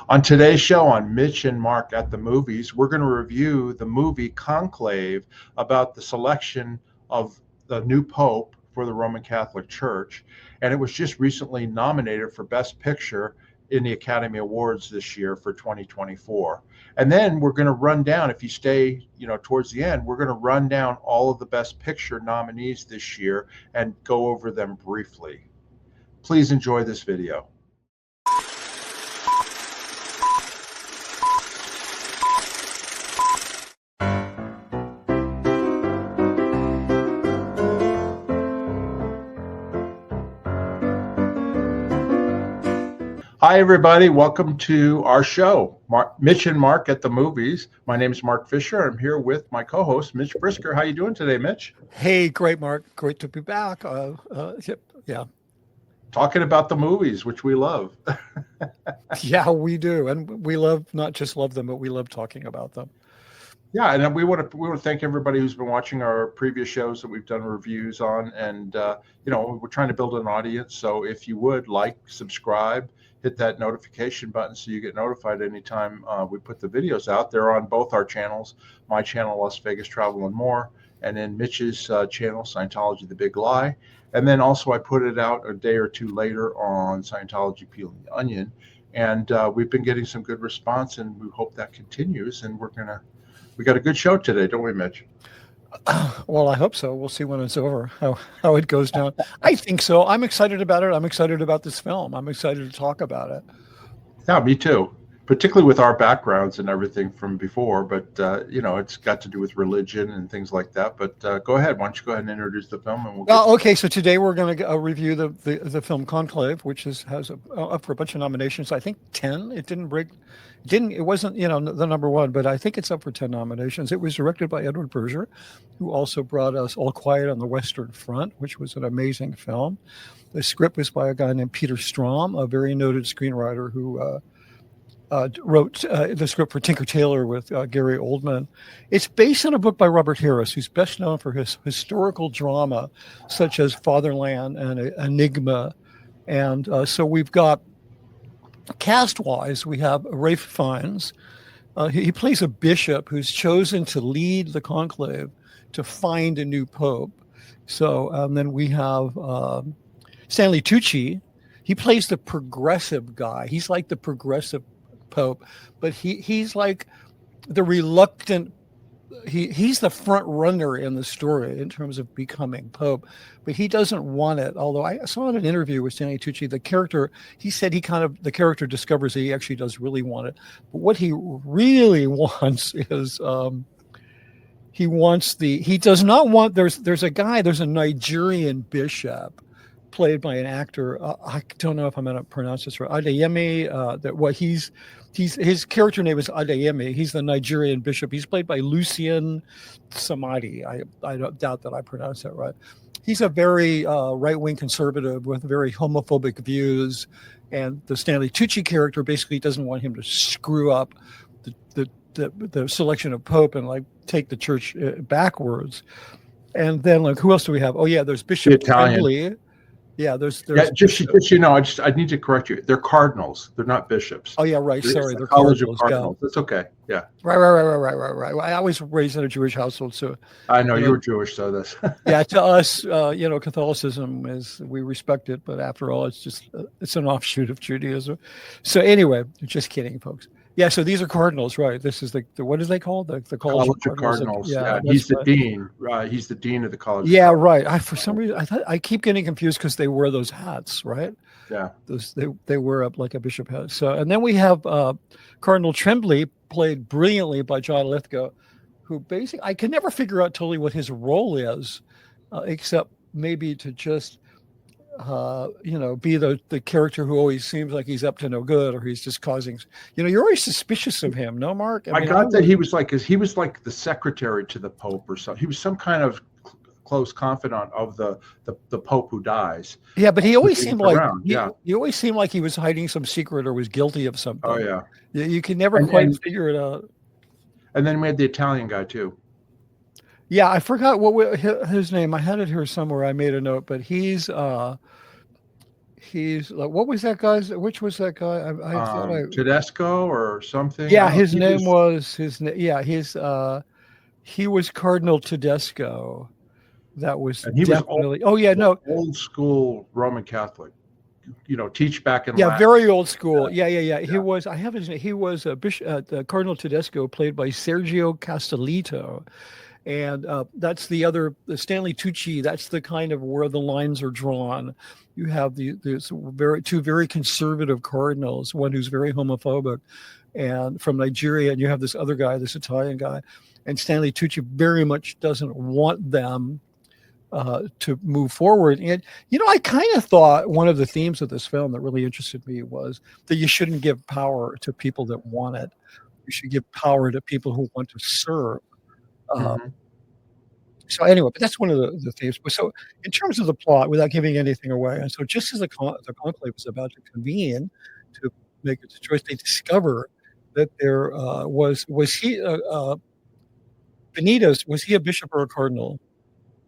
On today's show on Mitch and Mark at the Movies, we're going to review the movie Conclave about the selection of the new Pope for the Roman Catholic Church. And it was just recently nominated for Best Picture in the Academy Awards this year for 2024. And then we're going to run down, if you stay, towards the end, we're going to run down all of the Best Picture nominees this year and go over them briefly. Please enjoy this video. Hi, everybody. Welcome to our show, Mitch and Mark at the Movies. My name is Mark Fisher. I'm here with my co-host, Mitch Brisker. How you doing today, Mitch? Hey, great, Mark. Great to be back. Yeah. Talking about the movies, which we love. Yeah, we do. And we not just love them, but we love talking about them. Yeah, and we want to thank everybody who's been watching our previous shows that we've done reviews on. And, we're trying to build an audience. So if you would subscribe, hit that notification button so you get notified anytime we put the videos out. They're on both our channels, my channel, Las Vegas Travel and More, and then Mitch's channel, Scientology, The Big Lie. And then also I put it out a day or two later on Scientology, Peeling the Onion. And we've been getting some good response, and we hope that continues. And we got a good show today, don't we, Mitch? Well, I hope so. We'll see when it's over, how it goes down. I think so. I'm excited about it. I'm excited about this film. I'm excited to talk about it. Yeah, me too. Particularly with our backgrounds and everything from before. But, it's got to do with religion and things like that. But go ahead. Why don't you go ahead and introduce the film? And okay. So today we're going to review the film Conclave, which has up for a bunch of nominations. I think 10. It wasn't, the number one, but I think it's up for 10 nominations. It was directed by Edward Berger, who also brought us All Quiet on the Western Front, which was an amazing film. The script was by a guy named Peter Strahm, a very noted screenwriter who wrote the script for Tinker Tailor with Gary Oldman. It's based on a book by Robert Harris, who's best known for his historical drama, such as Fatherland and Enigma. And so we've got, cast-wise, we have Ralph Fiennes. He plays a bishop who's chosen to lead the conclave to find a new pope. So then we have Stanley Tucci. He plays the progressive guy. He's like the progressive pope, but he's like the reluctant. He's the front runner in the story in terms of becoming pope, but he doesn't want it. Although I saw in an interview with Stanley Tucci, the character, he said the character discovers that he actually does really want it. But what he really wants is he does not want, there's a Nigerian bishop played by an actor. I don't know if I'm going to pronounce this right. Adeyemi. His character name is Adeyemi. He's the Nigerian bishop. He's played by Lucien Samadi. I don't doubt that I pronounced that right. He's a very right-wing conservative with very homophobic views, and the Stanley Tucci character basically doesn't want him to screw up the selection of pope and take the church backwards. And then who else do we have? Oh yeah, there's Bishop Tremblay. Yeah, there's I need to correct you. They're cardinals. They're not bishops. Oh yeah, right. Sorry, they're College of Cardinals. That's okay. Yeah. Right. I was raised in a Jewish household, so I know you were Jewish, so that's yeah. To us, Catholicism we respect it, but after all, it's an offshoot of Judaism. So anyway, just kidding, folks. Yeah, so these are cardinals, right? This is the what is they called? The College of Cardinals. Yeah, he's the dean. He's the dean of the college. Yeah, right. For some reason, I keep getting confused because they wear those hats, right? Yeah. They wear up like a bishop hat. So, and then we have Cardinal Tremblay, played brilliantly by John Lithgow, who basically I can never figure out totally what his role is, except maybe to just be the character who always seems like he's up to no good, or he's just causing, you're always suspicious of him. No, Mark? I got that he was like the secretary to the Pope or something. He was some kind of close confidant of the Pope who dies. Yeah, but he always seemed he always seemed like he was hiding some secret or was guilty of something. Oh yeah. You can never quite figure it out. And then we had the Italian guy too. Yeah, I forgot what his name. I had it here somewhere. I made a note, but he's he's like, what was that guy's? Which was that guy? I thought I. Tedesco or something. I Yeah, don't know. his name was his. Yeah, his. He was Cardinal Tedesco. That was And he was definitely. Oh yeah, no. old school Roman Catholic. Teach back in Yeah, Latin. very old school. Yeah. Yeah. He was. I have his name. He was a bishop. Cardinal Tedesco, played by Sergio Castellito, and that's the Stanley Tucci. That's the kind of where the lines are drawn. You have there's two very conservative cardinals, one who's very homophobic, and from Nigeria, and you have this other guy, this Italian guy, and Stanley Tucci very much doesn't want them to move forward. And I kind of thought one of the themes of this film that really interested me was that you shouldn't give power to people that want it. You should give power to people who want to serve. So anyway, but that's one of the themes. So in terms of the plot, without giving anything away, and so just as the conclave is about to convene to make its choice, they discover that there was he Benitez, was he a bishop or a cardinal?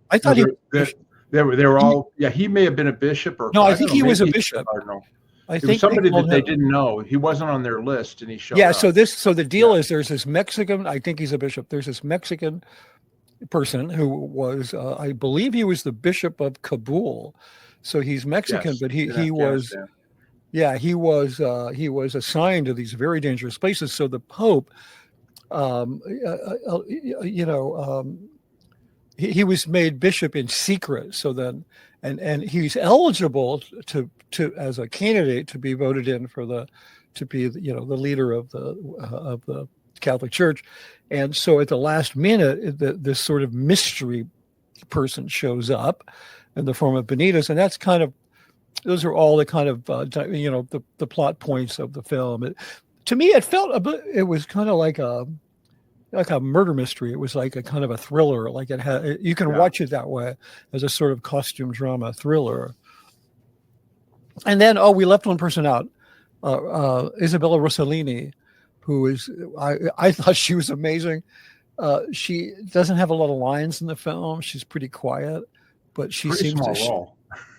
I thought they were all. Yeah, he may have been a bishop or. No, I think he was a bishop. Cardinal. I It think was somebody that they didn't know. He wasn't on their list, and he showed up. So the deal is there's this Mexican. I think he's a bishop. There's this Mexican person who was, I believe, he was the bishop of Kabul. So he's Mexican, but he was. Yeah, he was assigned to these very dangerous places. So the Pope, he was made bishop in secret. So then, and he's eligible to as a candidate to be voted in to be the leader of the Catholic Church. And so at the last minute, this sort of mystery person shows up in the form of Benitez, and that's kind of. Those are all the kind of the plot points of the film. To me, it felt it was kind of like a murder mystery. It was like a kind of a thriller. Like it had, you can watch it that way as a sort of costume drama thriller. And then we left one person out, Isabella Rossellini, who is I thought she was amazing. She doesn't have a lot of lines in the film. She's pretty quiet, but she seems small role.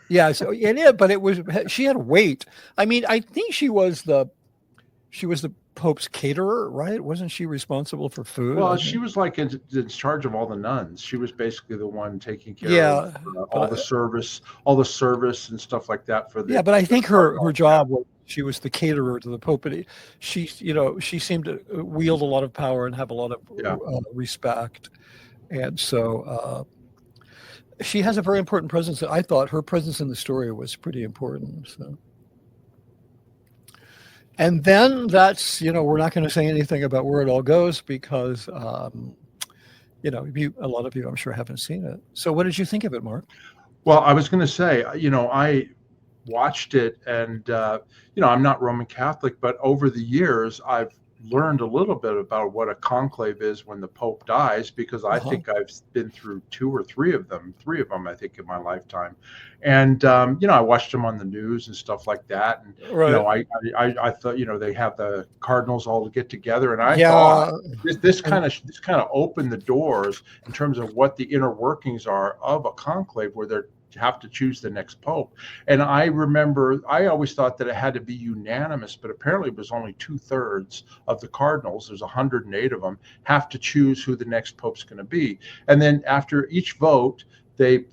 Yeah, so but she had weight. I mean, I think she was the Pope's caterer, right? Wasn't she responsible for food? Well, she was like in charge of all the nuns. She was basically the one taking care of all the service and stuff like that for the. Yeah, but I think her job was she was the caterer to the Pope. But she seemed to wield a lot of power and have a lot of respect, and so. She has a very important presence. I thought her presence in the story was pretty important. So. And then that's, we're not going to say anything about where it all goes because, a lot of you, I'm sure, haven't seen it. So what did you think of it, Mark? Well, I was going to say, I watched it and, I'm not Roman Catholic, but over the years, I've learned a little bit about what a conclave is when the Pope dies, because I think I've been through two or three of them, I think, in my lifetime. And, I watched them on the news and stuff like that. And, I thought, they have the cardinals all to get together. And I thought this kind of opened the doors in terms of what the inner workings are of a conclave where they're have to choose the next pope. And I remember I always thought that it had to be unanimous, but apparently it was only 2/3 of the cardinals, there's 108 of them, have to choose who the next pope's going to be. And then after each vote, they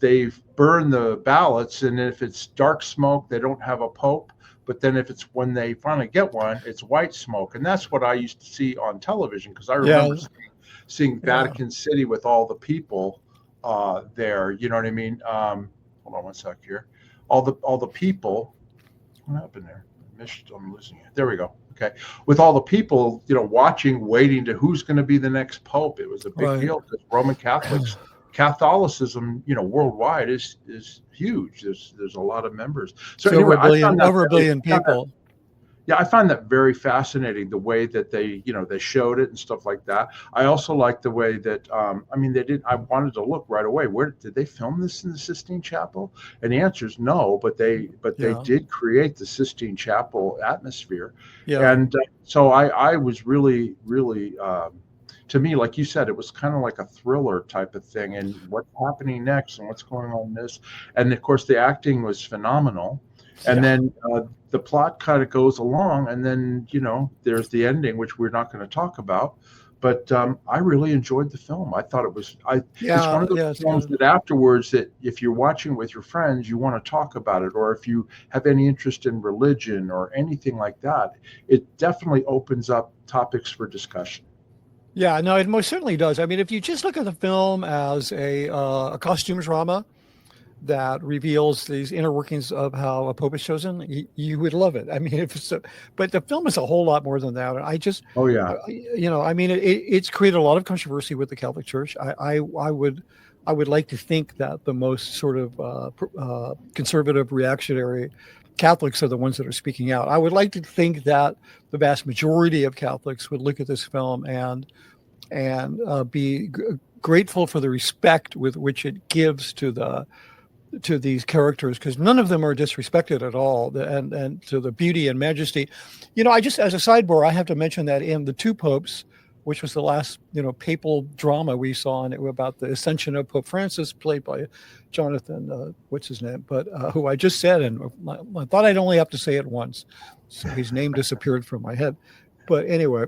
burn the ballots, and if it's dark smoke, they don't have a pope. But then if it's when they finally get one, it's white smoke. And that's what I used to see on television, because I remember seeing Vatican City with all the people there. You know what I mean? Hold on one sec here. All the people. What happened there? I'm losing it. There we go. Okay. With all the people, watching, waiting to who's going to be the next pope. It was a big deal because Roman Catholicism, worldwide is huge. There's a lot of members. So anyway, over a billion people. I find that very fascinating, the way that they showed it and stuff like that. I also like the way that, I wanted to look right away. Where did they film this, in the Sistine Chapel? And the answer is no, but they did create the Sistine Chapel atmosphere. Yeah. And so I was really, really, to me, like you said, it was kind of like a thriller type of thing, and what's happening next and what's going on in this. And of course, the acting was phenomenal. And then the plot kind of goes along, and then there's the ending, which we're not going to talk about. But I really enjoyed the film. I thought it's one of those films that afterwards, that if you're watching with your friends, you want to talk about it, or if you have any interest in religion or anything like that, it definitely opens up topics for discussion. Yeah, no, it most certainly does. I mean, if you just look at the film as a costume drama that reveals these inner workings of how a pope is chosen, you would love it. I mean, but the film is a whole lot more than that. And I just, I mean, it's created a lot of controversy with the Catholic Church. I would like to think that the most sort of conservative, reactionary Catholics are the ones that are speaking out. I would like to think that the vast majority of Catholics would look at this film and be grateful for the respect with which it gives to these characters, because none of them are disrespected at all, and to the beauty and majesty. I just, as a sidebar, I have to mention that in The Two Popes, which was the last papal drama we saw, and it was about the ascension of Pope Francis, played by Jonathan, what's his name, but who I just said, and I thought I'd only have to say it once, so his name disappeared from my head. But anyway,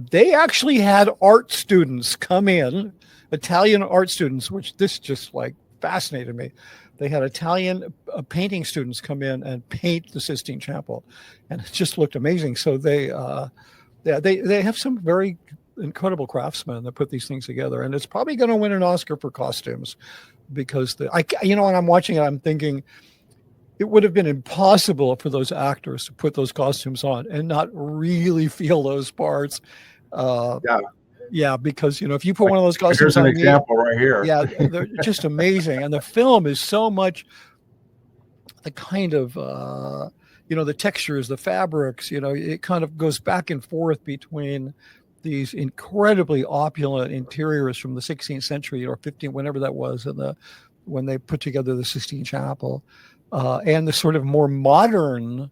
they actually had art students come in, Italian art students, which this just fascinated me. They had Italian painting students come in and paint the Sistine Chapel, and it just looked amazing. So they have some very incredible craftsmen that put these things together, and it's probably going to win an Oscar for costumes, because when I'm watching it, I'm thinking it would have been impossible for those actors to put those costumes on and not really feel those parts. Yeah, because if you put one of those costumes here's an example right here. Yeah, they're just amazing, and the film is so much the kind of the textures, the fabrics. It kind of goes back and forth between these incredibly opulent interiors from the 16th century or 15th, whenever that was, and when they put together the Sistine Chapel, and the sort of more modern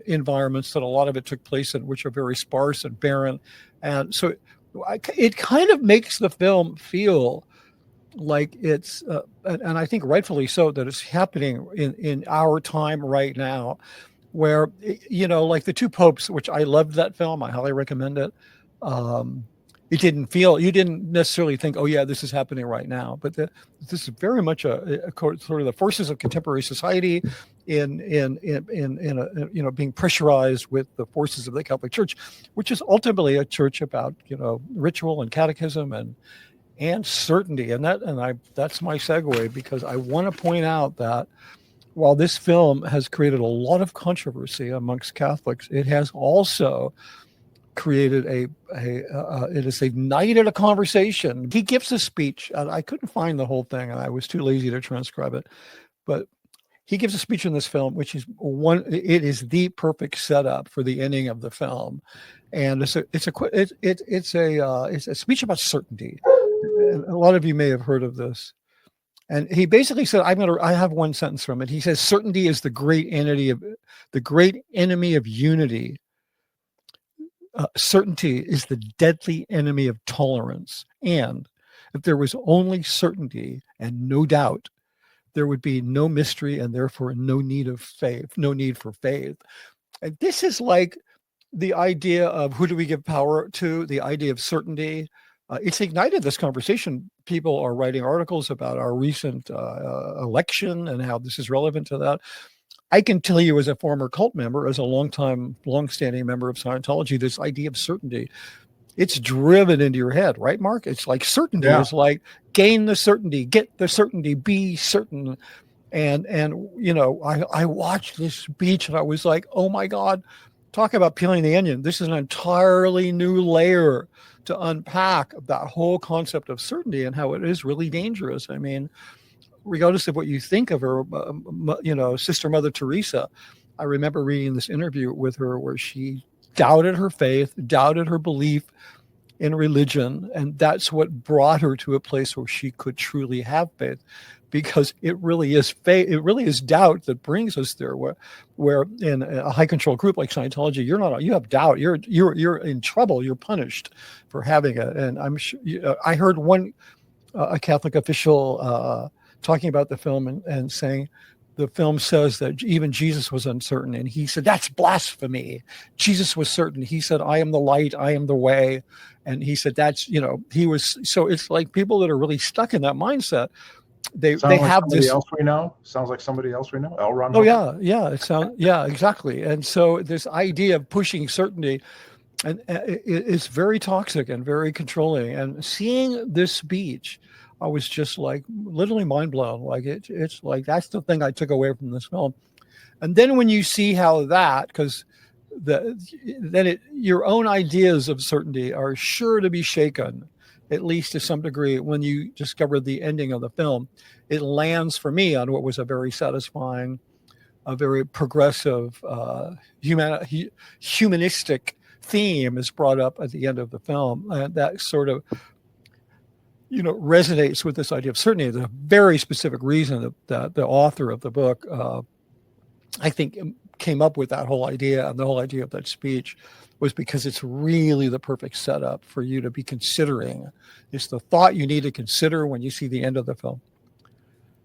environments that a lot of it took place in, which are very sparse and barren. And so it kind of makes the film feel like it's, and I think rightfully so, that it's happening in our time right now, where, like The Two Popes, which I loved that film. I highly recommend it. You didn't necessarily think, oh yeah, this is happening right now, but this is very much a sort of the forces of contemporary society in being pressurized with the forces of the Catholic Church, which is ultimately a church about ritual and catechism and certainty. And that's my segue, because I want to point out that while this film has created a lot of controversy amongst Catholics, it has also created it has ignited a conversation. He gives a speech, and I couldn't find the whole thing, and I was too lazy to transcribe it, but he gives a speech in this film, which is it is the perfect setup for the ending of the film, and it's a speech about certainty. And a lot of you may have heard of this. And he basically said, I have one sentence from it. He says, certainty is the great enemy of unity. Certainty is the deadly enemy of tolerance. And if there was only certainty and no doubt, there would be no mystery and therefore no need for faith. And this is like the idea of who do we give power to, the idea of certainty. It's ignited this conversation. People are writing articles about our recent election and how this is relevant to that. I can tell you, as a former cult member, as a long-standing member of Scientology, this idea of certainty, it's driven into your head, right, Mark? It's like certainty is like gain the certainty, get the certainty, be certain. And I watched this speech and I was like, oh my God, talk about peeling the onion. This is an entirely new layer to unpack that whole concept of certainty and how it is really dangerous. I mean, regardless of what you think of her, Sister Mother Teresa, I remember reading this interview with her where she doubted her faith, doubted her belief in religion, and that's what brought her to a place where she could truly have faith, because it really is faith, it really is doubt that brings us there. Where in a high control group like Scientology, you have doubt, you're in trouble, you're punished for having it. And I'm sure I heard a Catholic official talking about the film and saying, the film says that even Jesus was uncertain, and he said, that's blasphemy. Jesus was certain. He said, I am the light, I am the way. And he said, that's, he was, so it's like people that are really stuck in that mindset. They have somebody this. else we know. Sounds like somebody else we know. L. Ron Oh Hubbard. yeah. It sounds, yeah, exactly. And so this idea of pushing certainty, and it's very toxic and very controlling. And seeing this speech, I was just like literally mind blown. Like it's like, that's the thing I took away from this film. And then when you see how that, because your own ideas of certainty are sure to be shaken, at least to some degree, when you discover the ending of the film. It lands for me on what was a very satisfying, a very progressive, humanistic theme is brought up at the end of the film. And that sort of, resonates with this idea of certainty. There's a very specific reason that the author of the book, I think, came up with that whole idea, and the whole idea of that speech was because it's really the perfect setup for you to be considering. It's the thought you need to consider when you see the end of the film.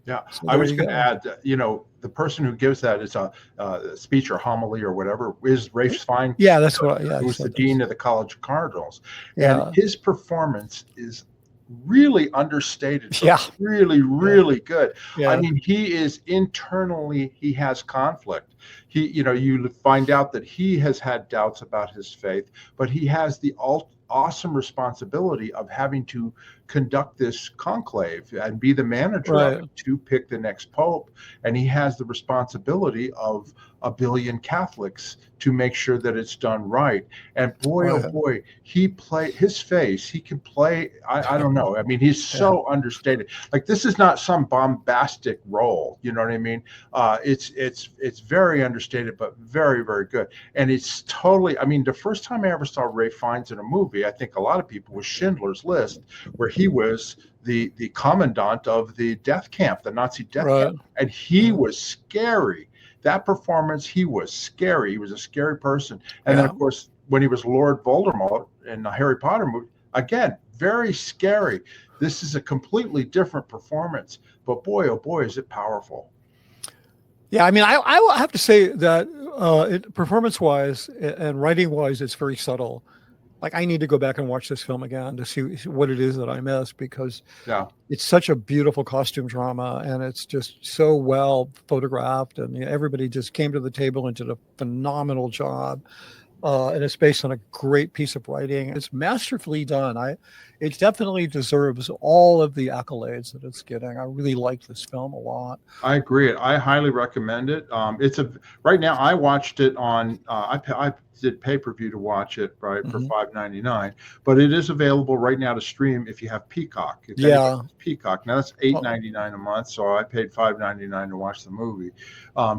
Yeah, So I was going to add, the person who gives that is a speech or homily or whatever is Rafe Fine. Yeah, that's what. Yeah, who's the dean of the College of Cardinals, yeah. and his performance is really understated. Yeah, really good. Yeah. I mean, he has conflict. You find out that he has had doubts about his faith, but he has the awesome responsibility of having to conduct this conclave and be the manager of it to pick the next pope. And he has the responsibility of 1 billion Catholics to make sure that it's done right. And boy, oh boy, he can play. I don't know. I mean, he's so understated. Like, this is not some bombastic role. You know what I mean? It's very understated, but very, very good. And it's totally, I mean, the first time I ever saw Ralph Fiennes in a movie, I think a lot of people, was Schindler's List, where he was the commandant of the death camp, the Nazi death camp. And he was scary. That performance, he was scary. He was a scary person. And then, of course, when he was Lord Voldemort in the Harry Potter movie, again, very scary. This is a completely different performance. But boy, oh boy, is it powerful. Yeah, I mean, I will have to say that performance-wise and writing-wise, it's very subtle. Like, I need to go back and watch this film again to see what it is that I missed, because it's such a beautiful costume drama, and it's just so well photographed, and everybody just came to the table and did a phenomenal job. And it's based on a great piece of writing. It's masterfully done. It definitely deserves all of the accolades that it's getting. I really like this film a lot. I agree. I highly recommend it. Right now I watched it on. I did pay-per-view to watch it for $5.99, but it is available right now to stream if you have Peacock. Peacock. Now that's $8.99 a month, so I paid $5.99 to watch the movie.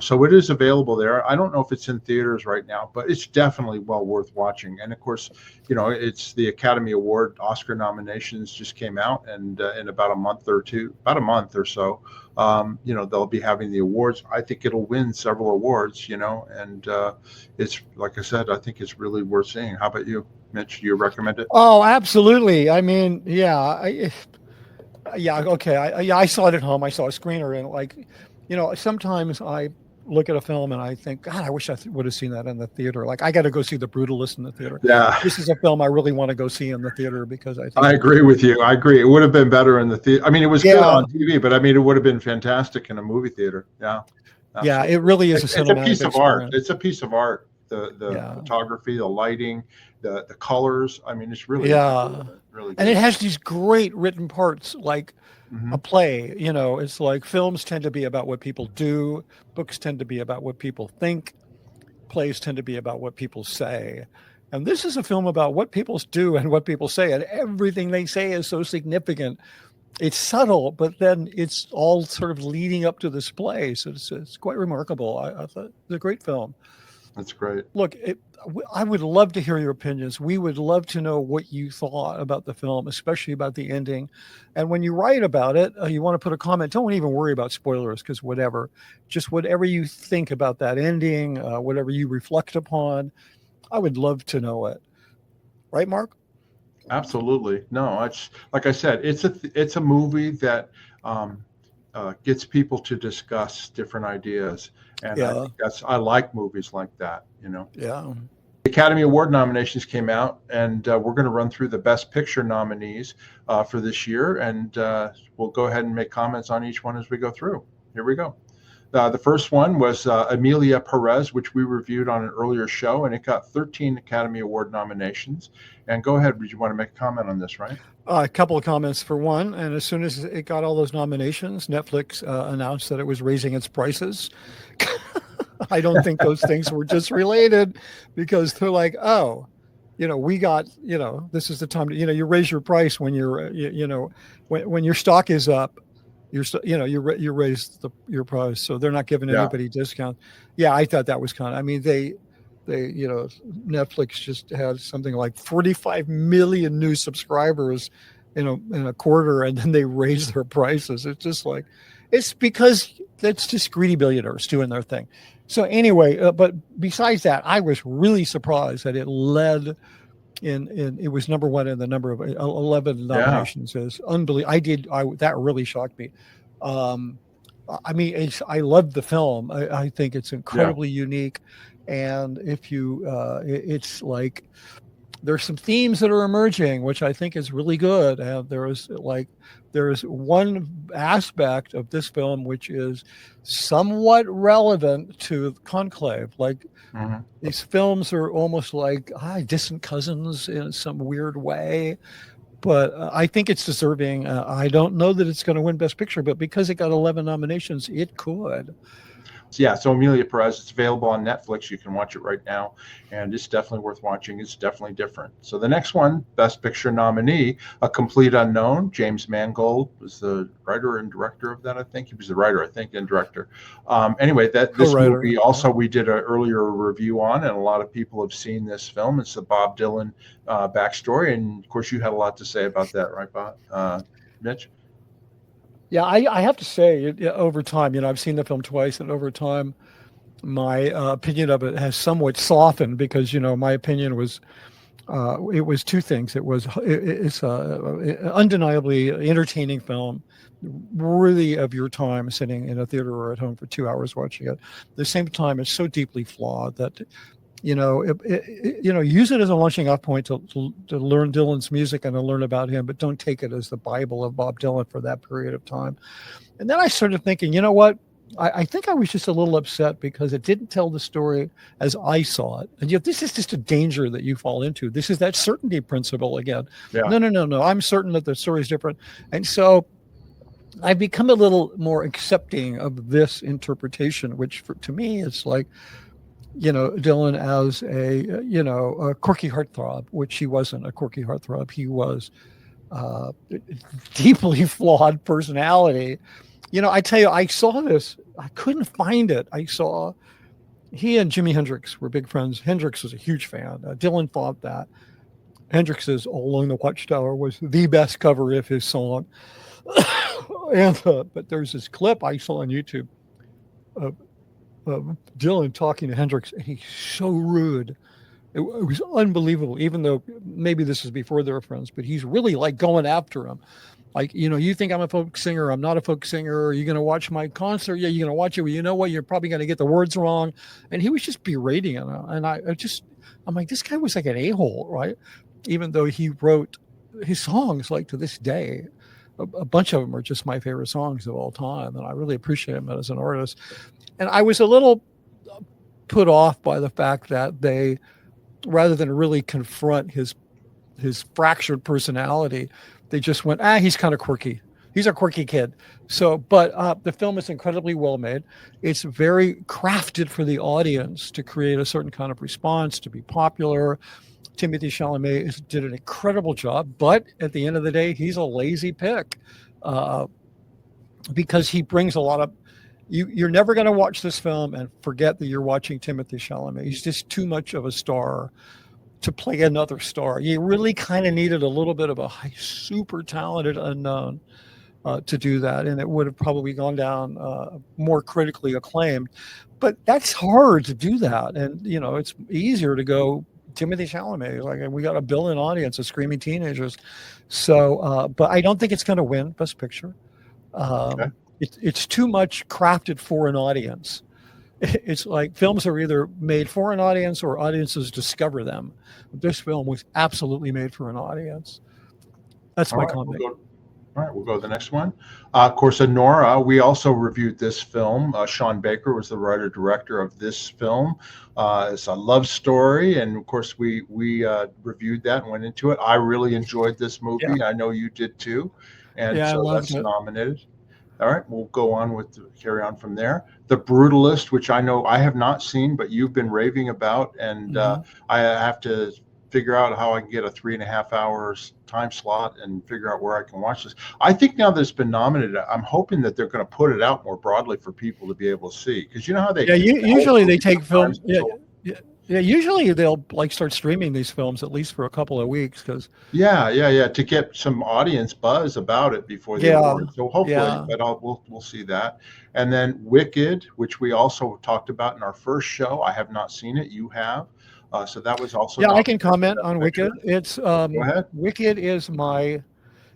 So it is available there. I don't know if it's in theaters right now, but it's definitely well worth watching. And of course, it's the Academy Award Oscar nominations just came out, and in about a month or so, they'll be having the awards. I think it'll win several awards, and it's, like I said, I think it's really worth seeing. How about you, Mitch? Do you recommend it? Oh, absolutely. I mean, okay. I saw it at home. I saw a screener, and sometimes I look at a film and I think, God, I wish I would have seen that in the theater. Like, I got to go see The Brutalist in the theater. Yeah, this is a film I really want to go see in the theater, because I think I agree with you. I agree. It would have been better in the theater. I mean, it was good on TV, but I mean, it would have been fantastic in a movie theater. Yeah. Absolutely. Yeah, it really is it's a piece of art. It's a piece of art. The photography, the lighting, the colors. I mean, it's really really good. And it has these great written parts, like a play. It's like films tend to be about what people do, books tend to be about what people think, plays tend to be about what people say. And this is a film about what people do and what people say, and everything they say is so significant. It's subtle, but then it's all sort of leading up to this play. So it's quite remarkable. I thought it's a great film. That's great. Look, I would love to hear your opinions. We would love to know what you thought about the film, especially about the ending. And when you write about it, you want to put a comment. Don't even worry about spoilers, because just whatever you think about that ending, whatever you reflect upon, I would love to know it. Right, Mark? Absolutely. No, it's like I said, it's a movie that gets people to discuss different ideas. And I Yeah. think I like movies like that, Yeah. The Academy Award nominations came out, and we're going to run through the Best Picture nominees for this year, and we'll go ahead and make comments on each one as we go through. Here we go. The first one was Emilia Perez, which we reviewed on an earlier show, and it got 13 Academy Award nominations. And go ahead, would you want to make a comment on this, right? A couple of comments for one. And as soon as it got all those nominations, Netflix announced that it was raising its prices. I don't think those things were just related, because they're like, oh, we got, this is the time to, you raise your price when you're, when your stock is up, you raise your price. So they're not giving anybody discount. Yeah, I thought that was I mean, they Netflix just had something like 45 million new subscribers in a quarter, and then they raised their prices. It's just like, it's because that's just greedy billionaires doing their thing. So anyway, but besides that, I was really surprised that it led it was number one in the number of 11 nominations. Is unbelievable. That really shocked me. I mean, I love the film. I think it's incredibly unique. And if you, it's like, there's some themes that are emerging, which I think is really good. And there's one aspect of this film which is somewhat relevant to Conclave. Like, these films are almost like distant cousins in some weird way. But I think it's deserving. I don't know that it's going to win Best Picture, but because it got 11 nominations, it could. Yeah, so Emilia Perez, it's available on Netflix. You can watch it right now, and it's definitely worth watching. It's definitely different. So the next one, Best Picture nominee, A Complete Unknown. James Mangold was the writer and director of that, I think. He was the writer, I think, and director. Anyway, this movie also we did an earlier review on, and a lot of people have seen this film. It's the Bob Dylan backstory, and of course you had a lot to say about that, right, Bob? Mitch? Yeah, I have to say, over time, I've seen the film twice, and over time, my opinion of it has somewhat softened, because, my opinion was, it was two things. It's an undeniably entertaining film, worthy of your time sitting in a theater or at home for 2 hours watching it. At the same time, it's so deeply flawed that, use it as a launching off point to learn Dylan's music and to learn about him, but don't take it as the Bible of Bob Dylan for that period of time. And then I started thinking, you know what? I think I was just a little upset because it didn't tell the story as I saw it. And this is just a danger that you fall into. This is that certainty principle again. Yeah. No. I'm certain that the story is different. And so I've become a little more accepting of this interpretation, which to me is like, Dylan as a quirky heartthrob, which he wasn't a quirky heartthrob. He was deeply flawed personality. I tell you, I saw this. I couldn't find it. I saw he and Jimi Hendrix were big friends. Hendrix was a huge fan. Dylan thought that Hendrix's All Along the Watchtower was the best cover of his song. But there's this clip I saw on YouTube of Dylan talking to Hendrix, and he's so rude. It was unbelievable, even though maybe this is before they were friends, but he's really like going after him. Like, you think I'm a folk singer. I'm not a folk singer. Are you going to watch my concert? Yeah, you're going to watch it. Well, you know what? You're probably going to get the words wrong. And he was just berating him. And I'm like, this guy was like an a-hole, right? Even though he wrote his songs, like, to this day. A bunch of them are just my favorite songs of all time. And I really appreciate him as an artist. And I was a little put off by the fact that they, rather than really confront his fractured personality, they just went, he's kind of quirky. He's a quirky kid. So, but the film is incredibly well made. It's very crafted for the audience to create a certain kind of response, to be popular. Timothée Chalamet did an incredible job, but at the end of the day, he's a lazy pick because he brings a lot of. You're never going to watch this film and forget that you're watching Timothée Chalamet. He's just too much of a star to play another star. You really kind of needed a little bit of a super talented unknown to do that, and it would have probably gone down more critically acclaimed. But that's hard to do that, and it's easier to go Timothée Chalamet. Like, we got a billion audience of screaming teenagers. So, but I don't think it's going to win Best Picture. Okay. it's too much crafted for an audience. It's like films are either made for an audience or audiences discover them. This film was absolutely made for an audience. That's All my right, comment. all right, we'll go to the next one. Of course, Nora, we also reviewed this film. Sean Baker was the writer-director of this film. It's a love story, and of course, we reviewed that and went into it. I really enjoyed this movie. Yeah. I know you did too, and Yeah, I so loved that's it. nominated. All right, we'll go on with carry on from there. The Brutalist, which I know I have not seen, but you've been raving about, and I have to figure out how I can get a 3.5 hours time slot and figure out where I can watch this. I think now that it's been nominated, I'm hoping that they're going to put it out more broadly for people to be able to see. Because you know how they usually they take films. So, Yeah, usually they'll like start streaming these films at least for a couple of weeks because to get some audience buzz about it before the awards. So hopefully, but we'll see that. And then Wicked, which we also talked about in our first show. I have not seen it. You have. So that was also. I can comment on Wicked. It's Go ahead. Wicked is my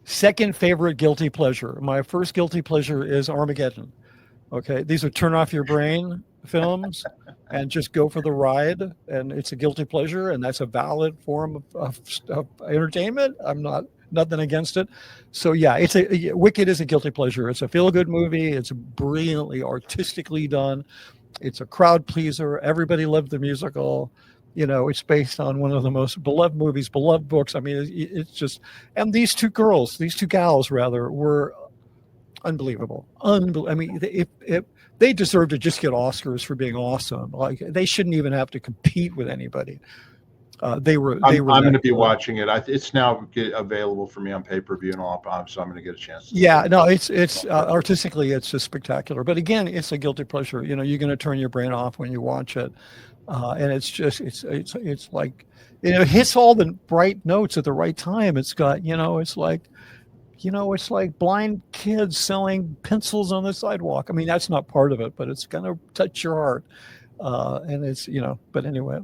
second favorite guilty pleasure. My first guilty pleasure is Armageddon. Okay, these are turn off your brain films and just go for the ride, and it's a guilty pleasure, and that's a valid form of entertainment. I'm nothing against it. So yeah, Wicked is a guilty pleasure. It's a feel-good movie. It's brilliantly artistically done. It's a crowd pleaser. Everybody loved the musical. It's based on one of the most beloved movies, beloved books. I mean, it's just, and these two gals rather, were unbelievable. I mean, if they deserve to just get Oscars for being awesome. Like, they shouldn't even have to compete with anybody. They were. I'm going to be watching it. It's now available for me on pay-per-view and all, so I'm going to get a chance. It's artistically, it's just spectacular. But again, it's a guilty pleasure. You're going to turn your brain off when you watch it, and it's just it's like it hits all the right notes at the right time. It's got it's like blind kids selling pencils on the sidewalk. I mean, that's not part of it, but it's going to touch your heart, and it's But anyway.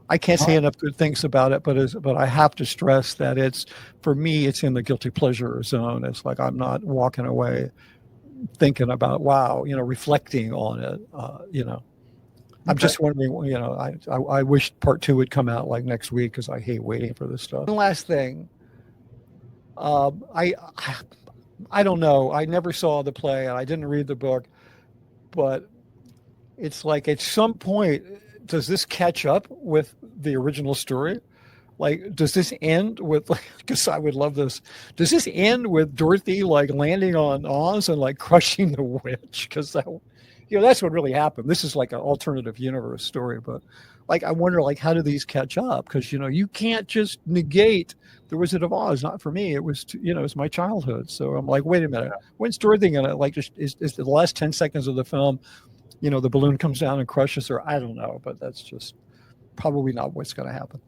I can't say enough good things about it, but I have to stress that for me, it's in the guilty pleasure zone. It's like I'm not walking away thinking about, wow, reflecting on it. I'm just wondering, I wish part 2 would come out like next week because I hate waiting for this stuff. One last thing, I don't know. I never saw the play and I didn't read the book, but it's like at some point, does this catch up with the original story? Like, does this end with, because I would love this. Does this end with Dorothy landing on Oz and crushing the witch? Because that's what really happened. This is like an alternative universe story, but I wonder how do these catch up? Because you can't just negate the Wizard of Oz. Not for me. It was it was my childhood. So I'm like, wait a minute. When's Dorothy gonna is the last 10 seconds of the film? The balloon comes down and crushes her. I don't know, but that's just probably not what's going to happen.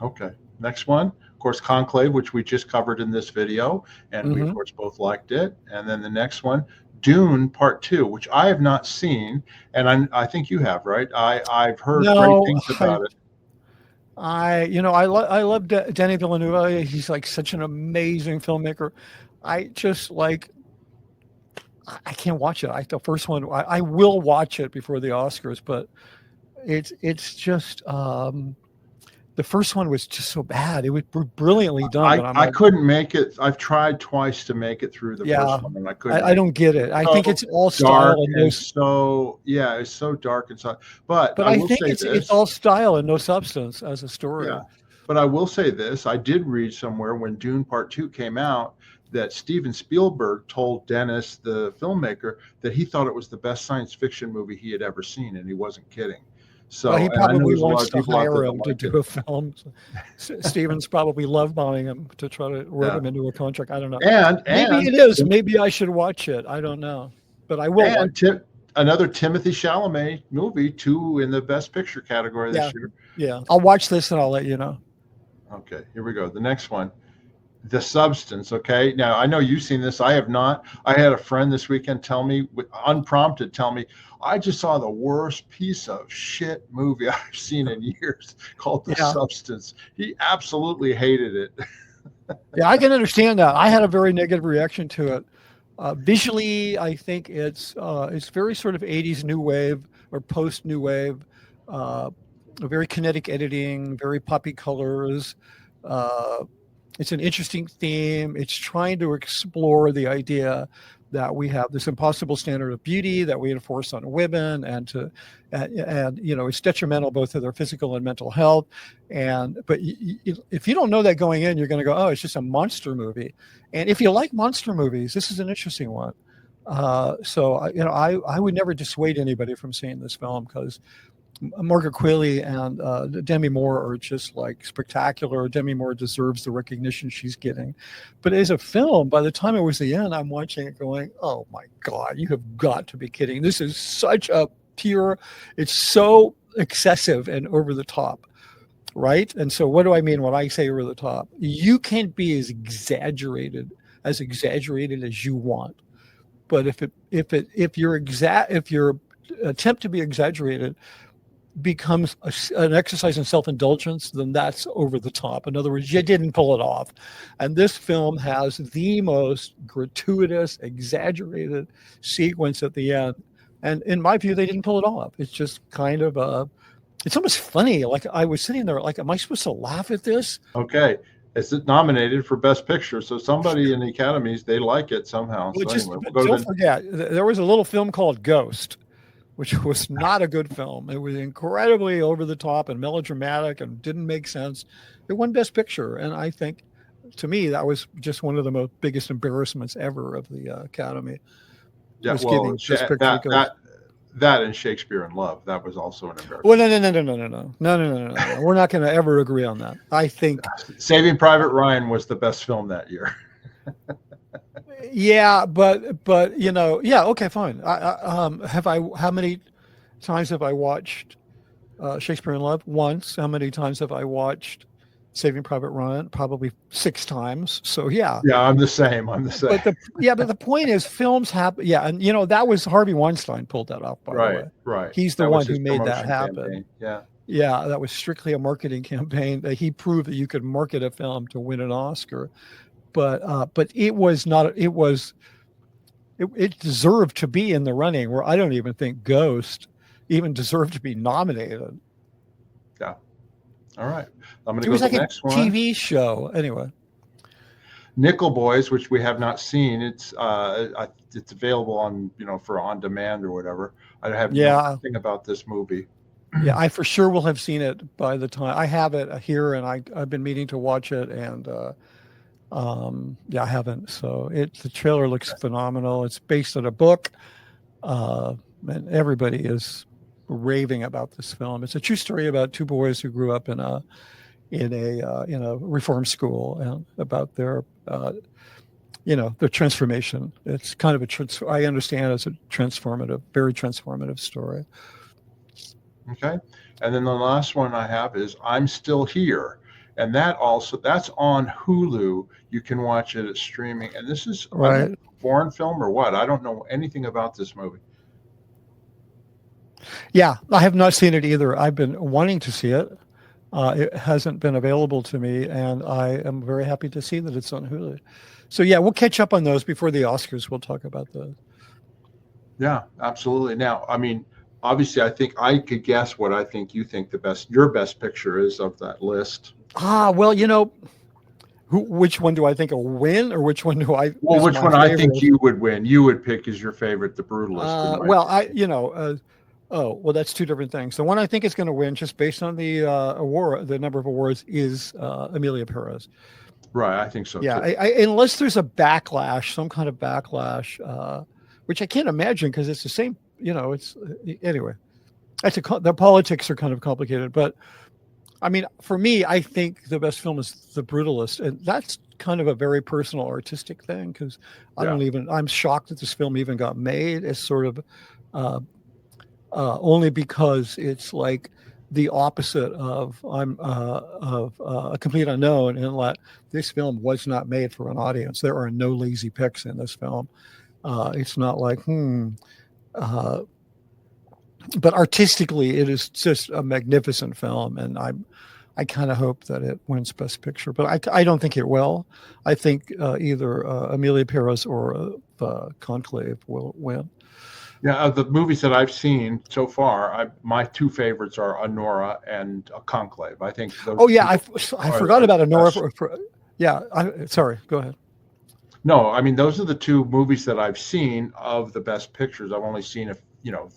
Okay. Next one, of course, Conclave, which we just covered in this video, and we, of course, both liked it. And then the next one, Dune Part 2, which I have not seen, and I think you have, right? I've heard great things about it. I love Denis Villeneuve. He's such an amazing filmmaker. I just I can't watch it. The first one, I will watch it before the Oscars, but it's just the first one was just so bad. It was brilliantly done. I couldn't make it. I've tried twice to make it through the first one, and I couldn't. I don't get it. I think it's all style and it's so dark and so. But I think it's all style and no substance as a story. Yeah, but I will say this: I did read somewhere when Dune Part 2 came out that Steven Spielberg told Dennis, the filmmaker, that he thought it was the best science fiction movie he had ever seen, and he wasn't kidding. So he probably wants to hire him to do a film. Steven's probably love bombing him to try to work him into a contract. I don't know. And maybe it is. Maybe I should watch it. I don't know, but I will. And another Timothée Chalamet movie, 2 in the Best Picture category this year. Yeah, I'll watch this and I'll let you know. Okay, here we go. The next one. The Substance. Okay. Now I know you've seen this. I have not. I had a friend this weekend tell me, unprompted, I just saw the worst piece of shit movie I've seen in years called The Substance. He absolutely hated it. Yeah, I can understand that. I had a very negative reaction to it. Visually, I think it's very sort of 80s new wave or post new wave, uh, very kinetic editing, very poppy colors. Uh, it's an interesting theme. It's trying to explore the idea that we have this impossible standard of beauty that we enforce on women, and it's detrimental both to their physical and mental health. But if you don't know that going in, you're going to go, oh, it's just a monster movie. And if you like monster movies, this is an interesting one. I would never dissuade anybody from seeing this film, because Margaret Qualley and Demi Moore are just like spectacular. Demi Moore deserves the recognition she's getting. But as a film, by the time it was the end, I'm watching it going, oh my God, you have got to be kidding. This is such a pure, it's so excessive and over the top. Right. And so what do I mean when I say over the top? You can't be as exaggerated as you want. But if your attempt to be exaggerated becomes an exercise in self-indulgence, then that's over the top. In other words, you didn't pull it off. And this film has the most gratuitous, exaggerated sequence at the end. And in my view, they didn't pull it off. It's just kind of it's almost funny. Like, I was sitting there like, am I supposed to laugh at this? Okay. It's nominated for Best Picture, so somebody in the Academies, they like it somehow. Well, so anyway, don't forget, there was a little film called Ghost, which was not a good film. It was incredibly over the top and melodramatic and didn't make sense. It won Best Picture, and I think, to me, that was just one of the biggest embarrassments ever of the Academy. Yeah, well, that and Shakespeare in Love, that was also an embarrassment. Well, no. We're not going to ever agree on that. I think Saving Private Ryan was the best film that year. Yeah, but okay, fine. How many times have I watched Shakespeare in Love? Once. How many times have I watched Saving Private Ryan? Probably 6 times. So yeah. Yeah, I'm the same. But the point is, films happen. Yeah, and that was Harvey Weinstein pulled that off. By the way, right. He's the one who made that happen. Campaign. Yeah. Yeah, that was strictly a marketing campaign. That he proved that you could market a film to win an Oscar. But it was not. It deserved to be in the running. Where I don't even think Ghost even deserved to be nominated. Yeah. All right. I'm going to go to to the like next one. TV show anyway. Nickel Boys, which we have not seen. It's available on for on demand or whatever. I have nothing about this movie. Yeah, I for sure will have seen it by the time I have it here, and I've been meaning to watch it, and I haven't. So the trailer looks phenomenal. It's based on a book, and everybody is raving about this film. It's a true story about 2 boys who grew up in a reform school, and about their their transformation. It's kind of I understand it's a very transformative story. Okay, and then the last one I have is I'm Still Here. And that's on Hulu. You can watch it at streaming. And this is a foreign film or what? I don't know anything about this movie. Yeah, I have not seen it either. I've been wanting to see it. It hasn't been available to me, and I am very happy to see that it's on Hulu. So yeah, we'll catch up on those before the Oscars. We'll talk about those. Yeah, absolutely. Now, I mean, obviously, I think I could guess what I think you think your best picture is of that list. Well, which one do I think will win, or which one do I? Well, which one I think you would win? You would pick as your favorite, The Brutalist. That's 2 different things. The one I think is going to win, just based on the the number of awards, is Emilia Perez. Right, I think so. Yeah, too. Unless there's some kind of backlash, which I can't imagine, because it's the same. It's anyway. The politics are kind of complicated, but. I mean, for me, I think the best film is The Brutalist, and that's kind of a very personal artistic thing, because I'm shocked that this film even got made. It's sort of only because it's like the opposite of A Complete Unknown, in that this film was not made for an audience. There are no lazy picks in this film. It's not like but artistically, it is just a magnificent film, and I kind of hope that it wins Best Picture, but I don't think it will. I think either Amelia Perez or Conclave will win. Yeah, of the movies that I've seen so far, my two favorites are Honora and Conclave. I think those. Oh yeah, I forgot about Honora. Yeah, sorry. Go ahead. No, I mean those are the two movies that I've seen of the Best Pictures. I've only seen a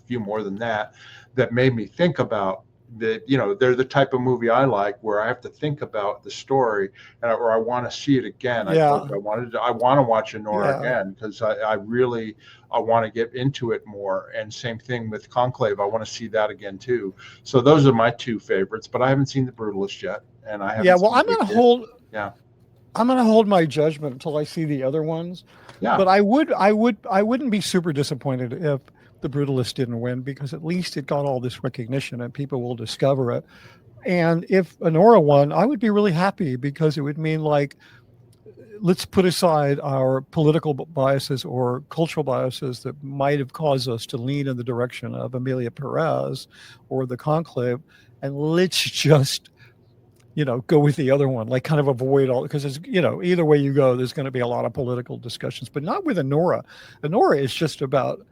few more than that made me think about they're the type of movie I like where I have to think about the story or I want to see it again. Yeah. I want to watch Honora again because I really want to get into it more. And same thing with Conclave. I want to see that again too. So those are my two favorites, but I haven't seen The Brutalist yet, and I haven't. Yeah, well, I'm going to hold. Yeah. I'm going to hold my judgment until I see the other ones. Yeah. But I wouldn't be super disappointed if The Brutalist didn't win, because at least it got all this recognition and people will discover it. And if Honora won, I would be really happy, because it would mean, like, let's put aside our political biases or cultural biases that might have caused us to lean in the direction of Amelia Perez or the Conclave, and let's just go with the other one, like kind of avoid all, because it's, either way you go, there's going to be a lot of political discussions, but not with Honora. Honora is just about,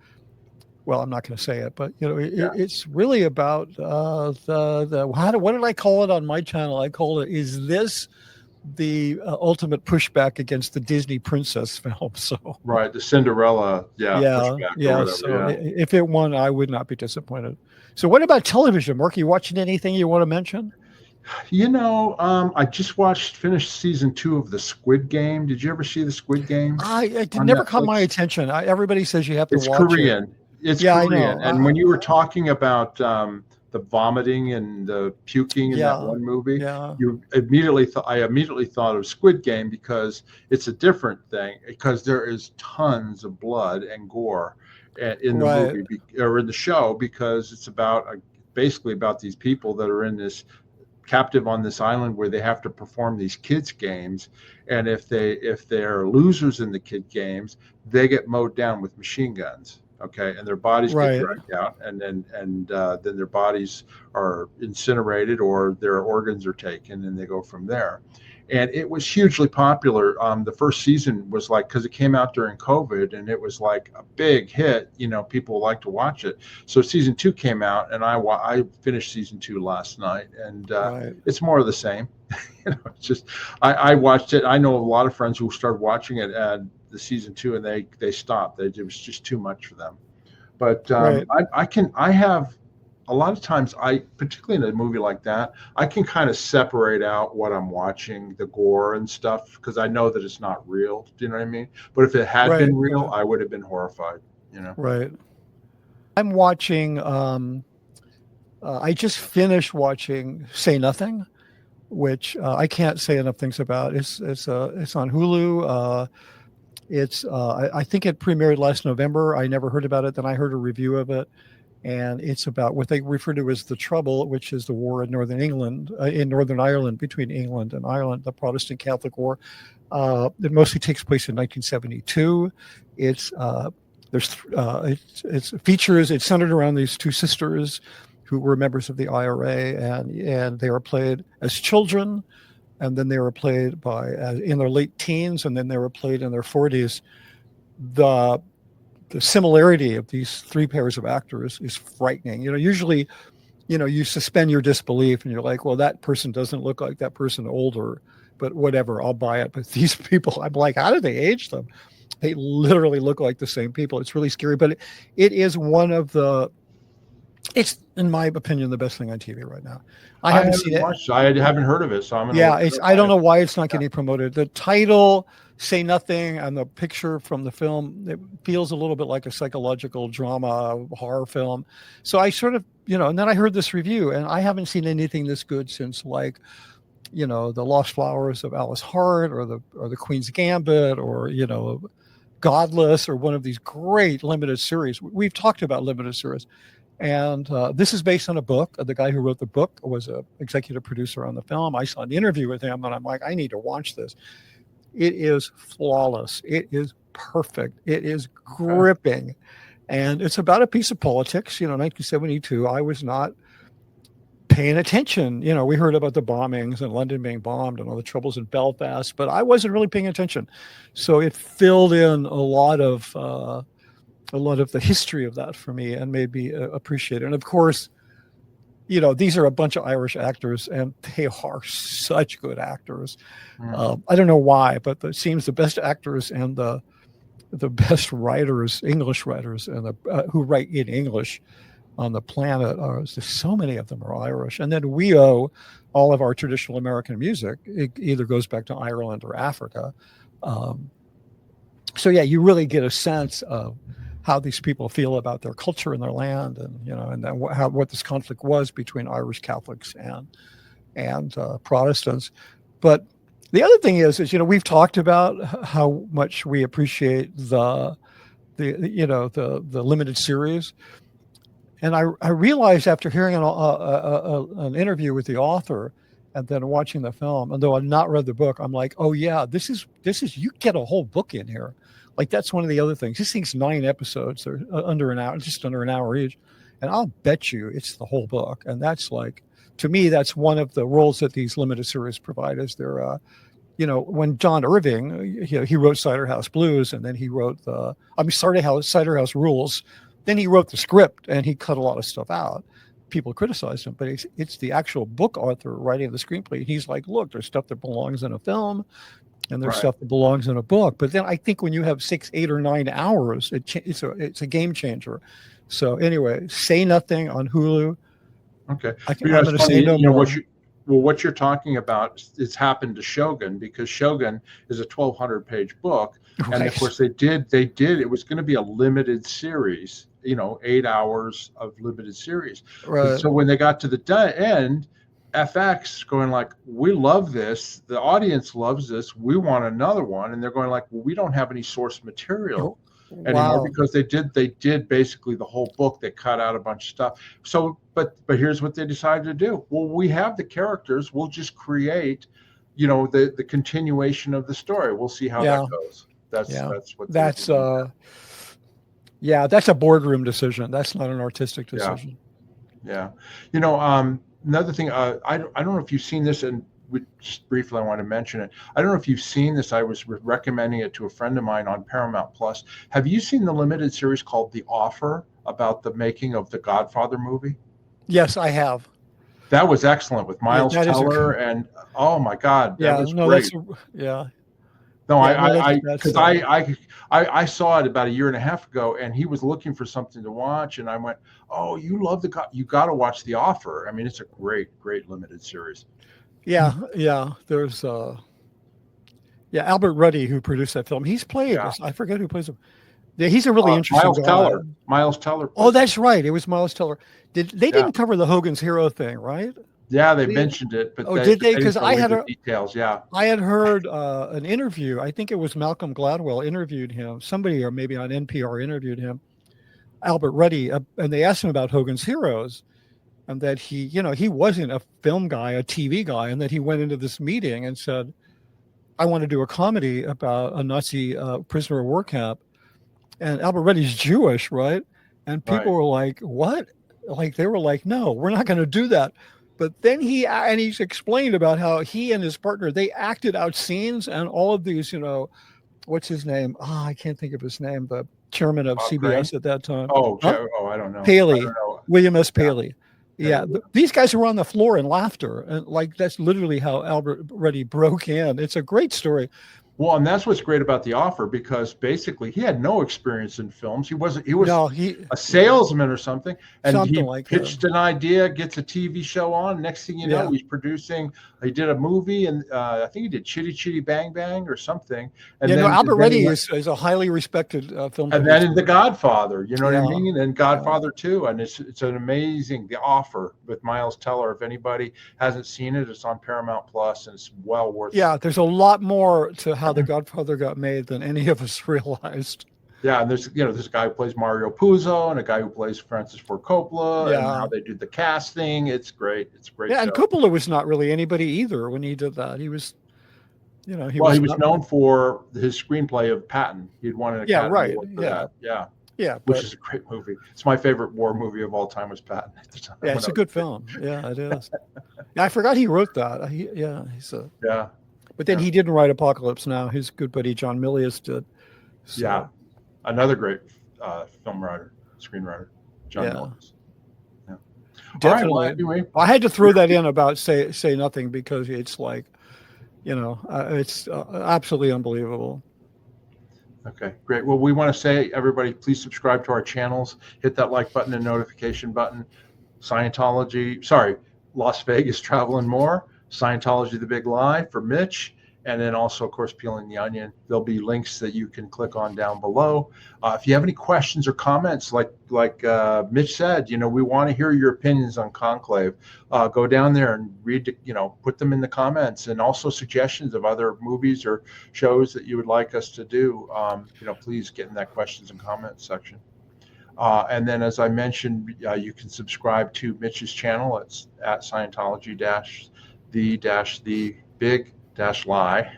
well, I'm not going to say it, but it's really about what did I call it on my channel? I call it, is this the ultimate pushback against the Disney princess film? So right, the Cinderella, pushback. So if it won, I would not be disappointed. So what about television, Mark? You watching anything you want to mention? I just finished season 2 of the Squid Game. Did you ever see the Squid Game? It never caught my attention. Everybody says you have to watch Korean. it. It's Korean. And when you were talking about the vomiting and the puking in that one movie, you immediately I immediately thought of Squid Game, because it's a different thing, because there is tons of blood and gore in the movie or in the show, because it's basically about these people that are in this captive on this island where they have to perform these kids games, and if they're losers in the kid games, they get mowed down with machine guns, and their bodies get dragged out, and then their bodies are incinerated or their organs are taken, and they go from there. And it was hugely popular. The first season was because it came out during COVID, and it was like a big hit. People like to watch it. So season 2 came out, and I finished season 2 last night, and it's more of the same. It's just I watched it. I know a lot of friends who started watching it at the season 2, and they stopped. It was just too much for them. But I have. A lot of times, particularly in a movie like that, I can kind of separate out what I'm watching, the gore and stuff, because I know that it's not real. Do you know what I mean? But if it had been real, I would have been horrified. Right. I'm watching. I just finished watching Say Nothing, which I can't say enough things about. It's on Hulu. I think it premiered last November. I never heard about it. Then I heard a review of it. And it's about what they refer to as the Trouble, which is the war in Northern Ireland, between England and Ireland, the Protestant Catholic War. It mostly takes place in 1972. It's centered around these two sisters who were members of the IRA, and they were played as children, and then they were played in their late teens, and then they were played in their 40s. The similarity of these three pairs of actors is frightening. Usually, you suspend your disbelief and you're like, well, that person doesn't look like that person older, but whatever, I'll buy it. But these people, I'm like, how did they age them? They literally look like the same people. It's really scary, but it is it's, in my opinion, the best thing on TV right now. I haven't seen it. I haven't heard of it, so I'm gonna I don't know why it's not getting promoted. The title, Say Nothing, and the picture from the film, it feels a little bit like a psychological drama horror film. So I sort of, and then I heard this review, and I haven't seen anything this good since, like, The Lost Flowers of Alice Hart, or the Queen's Gambit, or Godless, or one of these great limited series. We've talked about limited series. And this is based on a book. The guy who wrote the book was an executive producer on the film. I saw an interview with him, and I'm like, I need to watch this. It is flawless. It is perfect. It is gripping. And it's about a piece of politics. 1972, I was not paying attention. You know, we heard about the bombings and London being bombed and all the troubles in Belfast, but I wasn't really paying attention. So it filled in a lot of the history of that for me and made me appreciate it. And of course, you know, these are a bunch of Irish actors, and they are such good actors. I don't know why, but it seems the best actors and the best writers, English writers, and who write in English on the planet are, there's so many of them are Irish. And then we owe all of our traditional American music. It either goes back to Ireland or Africa. So yeah, you really get a sense of how these people feel about their culture and their land, and you know, and then what this conflict was between Irish Catholics and Protestants. But the other thing is, you know, we've talked about how much we appreciate the limited series. And I realized after hearing an interview with the author and then watching the film, and though I've not read the book, I'm like, oh yeah, this is you get a whole book in here. Like that's one of the other things. This thing's 9 episodes. They're under an hour, just under an hour each. And I'll bet you it's the whole book. And that's like, to me, that's one of the roles that these limited series provide is they're, you know, when John Irving, he wrote Cider House Blues, and then he wrote Cider House Rules. Then he wrote the script, and he cut a lot of stuff out. People criticized him, but it's the actual book author writing the screenplay. He's like, look, there's stuff that belongs in a film, and there's stuff that belongs in a book. But then I think when you have 6, 8, or 9 hours, it's a game changer. So anyway, Say Nothing on Hulu. Okay. I'm going to say no more. What you're talking about is happened to Shogun, because Shogun is a 1,200-page book. Right. And of course they did, it was going to be a limited series, you know, 8 hours of limited series. Right. So when they got to the end, FX going like, we love this. The audience loves this. We want another one. And they're going like, well, we don't have any source material anymore, because they did basically the whole book. They cut out a bunch of stuff. So, but here's what they decided to do. Well, we have the characters. We'll just create, you know, the continuation of the story. We'll see how that goes. That's a boardroom decision. That's not an artistic decision. Yeah. You know, another thing, I don't know if you've seen this, and just briefly I want to mention it. I don't know if you've seen this. I was recommending it to a friend of mine on Paramount Plus. Have you seen the limited series called The Offer, about the making of the Godfather movie? Yes, I have. That was excellent with Miles Teller, and oh my God, that was great. No, I saw it about 1.5 years ago, and he was looking for something to watch, and I went, "Oh, you love you got to watch The Offer." I mean, it's a great limited series. Yeah. There's Albert Ruddy, who produced that film. He's played. I forget who plays him. Yeah, he's a really interesting guy. Miles Teller. Oh, that's right. It was Miles Teller. Didn't cover the Hogan's Hero thing, right? Yeah, they mentioned it, but did they? Because I had details. Yeah, I had heard an interview. I think it was Malcolm Gladwell interviewed him. Somebody, or maybe on NPR, interviewed him, Albert Ruddy, and they asked him about Hogan's Heroes, and that he wasn't a film guy, a TV guy, and that he went into this meeting and said, "I want to do a comedy about a Nazi prisoner of war camp," and Albert Ruddy's Jewish, right? And people were like, "What?" Like they were like, "No, we're not going to do that." But then he's explained about how he and his partner, they acted out scenes, and all of these, what's his name? I can't think of his name. The chairman of CBS at that time. I don't know. Paley, William S. Paley. Yeah. These guys were on the floor in laughter, and like that's literally how Albert Ruddy broke in. It's a great story. Well, and that's what's great about The Offer, because basically he had no experience in films. He was a salesman or something, and he pitched an idea, gets a TV show on. Next thing you know, he's producing. He did a movie, and I think he did Chitty Chitty Bang Bang or something. And Albert Ruddy is a highly respected film. And then in The Godfather, you know what I mean? And Godfather 2, and it's an amazing The Offer with Miles Teller. If anybody hasn't seen it, it's on Paramount Plus, and it's well worth it. Yeah, there's a lot more to how The Godfather got made than any of us realized. Yeah, and there's a guy who plays Mario Puzo and a guy who plays Francis Ford Coppola. Yeah, and how they do the casting. It's great. It's great. Yeah, and Coppola was not really anybody either when he did that. He was, he was known for his screenplay of Patton. He'd won an Academy Award for that. Yeah. Yeah, which but is a great movie. It's my favorite war movie of all time was Patton at the time. yeah, it's a good film. Yeah, it is. Yeah, I forgot he wrote that. He's a. Yeah. But then Yeah. he didn't write Apocalypse Now. His good buddy John Milius did. So, Yeah. Another great film writer, screenwriter, John yeah, Mills. Yeah. definitely. All right, well, anyway, I had to throw that in about say nothing because it's like, it's absolutely unbelievable. okay, great. Well, we want to say, everybody, please subscribe to our channels. Hit that like button and notification button. Las Vegas Travel and More, Scientology, The Big Lie for Mitch, and then also, of course, Peeling the Onion. There'll be links that you can click on down below. If you have any questions or comments, like Mitch said, we want to hear your opinions on Conclave. Go down there and read, put them in the comments, and also suggestions of other movies or shows that you would like us to do. Please get in that questions and comments section. And then, as I mentioned, you can subscribe to Mitch's channel. It's at Scientology-the Big Lie.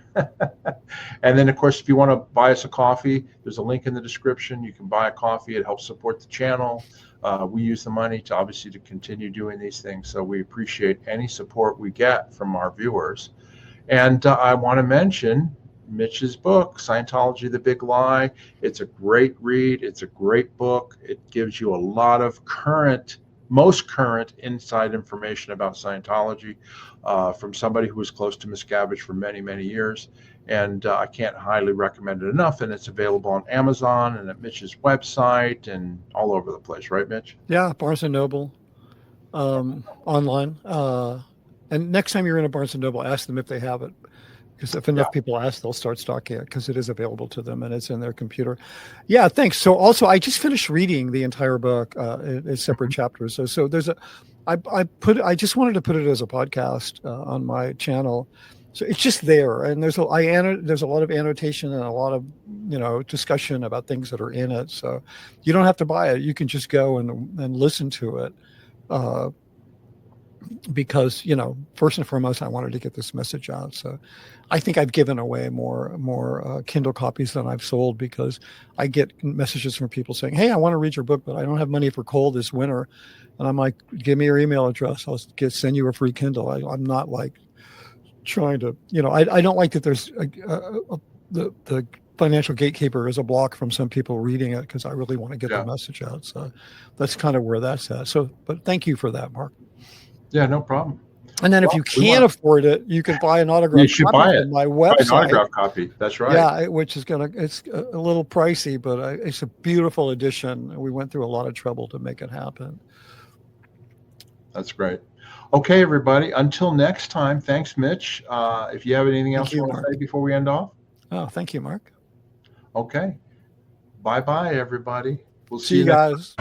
And then, of course, if you want to buy us a coffee, there's a link in the description. You can buy a coffee. It helps support the channel. We use the money to continue doing these things. So we appreciate any support we get from our viewers. And I want to mention Mitch's book, Scientology, The Big Lie. It's a great read. It's a great book. It gives you a lot of most current inside information about Scientology from somebody who was close to Miscavige for many, many years. And I can't highly recommend it enough. And it's available on Amazon and at Mitch's website and all over the place. Right, Mitch? Yeah, Barnes & Noble, online. And next time you're in a Barnes & Noble, ask them if they have it. Because if enough people ask, they'll start stocking it because it is available to them and it's in their computer. Yeah, thanks. So also, I just finished reading the entire book in separate chapters. So there's I just wanted to put it as a podcast on my channel. So it's just there, and there's a lot of annotation and a lot of discussion about things that are in it. So you don't have to buy it; you can just go and listen to it. Because first and foremost, I wanted to get this message out. So I think I've given away more Kindle copies than I've sold because I get messages from people saying, "Hey, I want to read your book, but I don't have money for coal this winter." And I'm like, "Give me your email address. I'll send you a free Kindle." I'm not like trying to, I don't like that there's the financial gatekeeper is a block from some people reading it because I really want to get the message out. So that's kind of where that's at. So, but thank you for that, Mark. Yeah, no problem. And then if you can't afford it, you can buy an autograph. You should buy it. On my website. Buy an autograph copy. That's right. Yeah, which is it's a little pricey, but it's a beautiful edition. We went through a lot of trouble to make it happen. That's great. Okay, everybody. Until next time, thanks, Mitch. If you have anything else you want to say before we end off? Oh, thank you, Mark. Okay. Bye-bye, everybody. We'll see you guys.